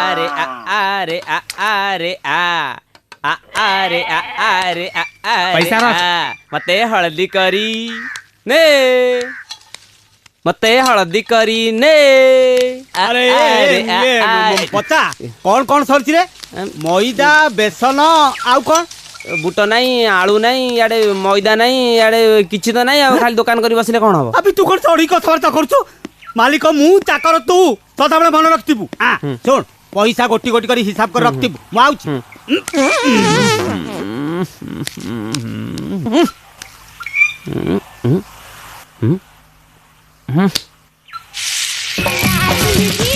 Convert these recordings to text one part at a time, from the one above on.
अरे अरे अरे अरे अरे पैसा मते हळदी करी ने मते हळदी करी ने अरे ये पता कौन कौन सरछि रे मैदा बेसन आउ कौन बुट नहीं आलू नहीं याडे मैदा नहीं याडे किछि तो नहीं खाली दुकान करी बसिले कोन हो अभी तू कोन चढ़ी कथबार्ता करछु मालिक मु चाकर तू सदाबले मन रखतिबु सुन पैसा गोटी गोटी करी हिसाब कर रखतिबु मु आउछि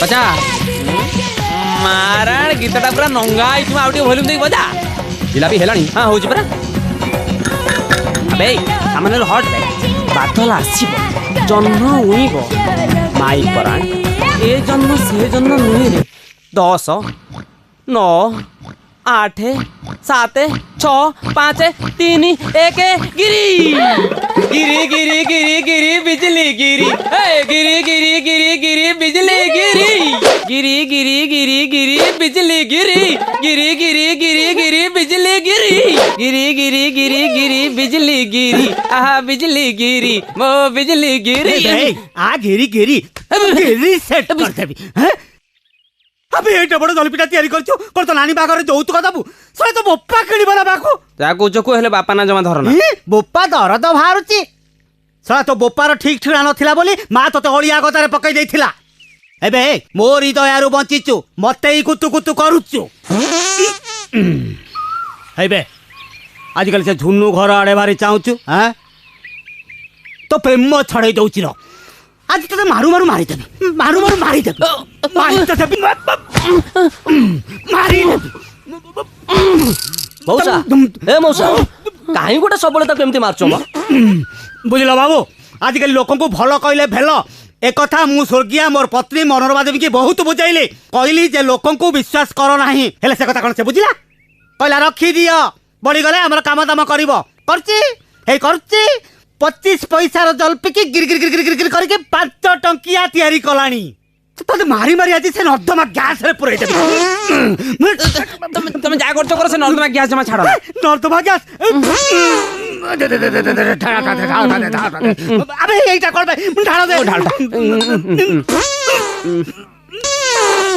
बजा मारण गीतटा पूरा नंगा आइछु आउटी वॉल्यूम देई बजा जिलापी हेलानी हां होउछि परा अबे सामने हट बादल आसीबो जन्म उइबो माई पराण ए जन्म से जन्म नुई रे 10 9 8 7 6 5 3 1 गिरी गिरी गिरी गिरी गिरी बिजली गिरी गिरी गिरी गिरी गिरी बिजली गिरी गिरी गिरी गिरी गिरी बिजली गिरी गिरी गिरी गिरी गिरी बिजली गिरी गिरी गिरी गिरी गिरी बिजली गिरी आहा बिजली गिरी मो बिजली गिरी आ गिरी गिरी गिरी सेट कर देबी हैं अबे एटा बड़ दलपिटा तयारी करछु कोन तो नानी बागर दौतुक दबु सय तो बोप्पा किणी बला बाकू जा कोचो को हेले बापा ना जमा धरना बोप्पा दर तो भारुची सय तो बोप्पार ठीक ठिकाना नथिला बोली मा तो ओळिया गतारे पकई देथिला एबे मोरी दयारु बंचिचु मते ही कुतु कुतु करूचु एबे आजकल से झुन्नू घर आड़े भारी चाहूचु हैं तो प्रेम छड़े दउची र आज तो मारू मारू मारी देबी मारू मारू मारी देबी मारी तो देबी मारी मौसा ए मौसा काहे गोटे सबले त केमती मारछो म बुझलो बाबू आजकल लोक को भल कहले भेल एक कथा मु स्वर्गीय मोर पत्नी मनोरमा देवी की बहुत बुझाइले कहली जे लोक को विश्वास करो नाही हेले से कथा कोन से बुझिला कहला रखी दियो बड़ी गले हमर काम दाम करबो करची हे करची 25 पैसा जलपी की गिर गिर गिर गिर गिर गिर करके 5 टंकिया तैयारी कलानी तते मारी मारी आज से नर्दमा गैस रे पुरै दे तुम जा करछो कर से नर्दमा गैस जमा छाड़ो नर्दमा गैस अबे एटा करबे ढाल दे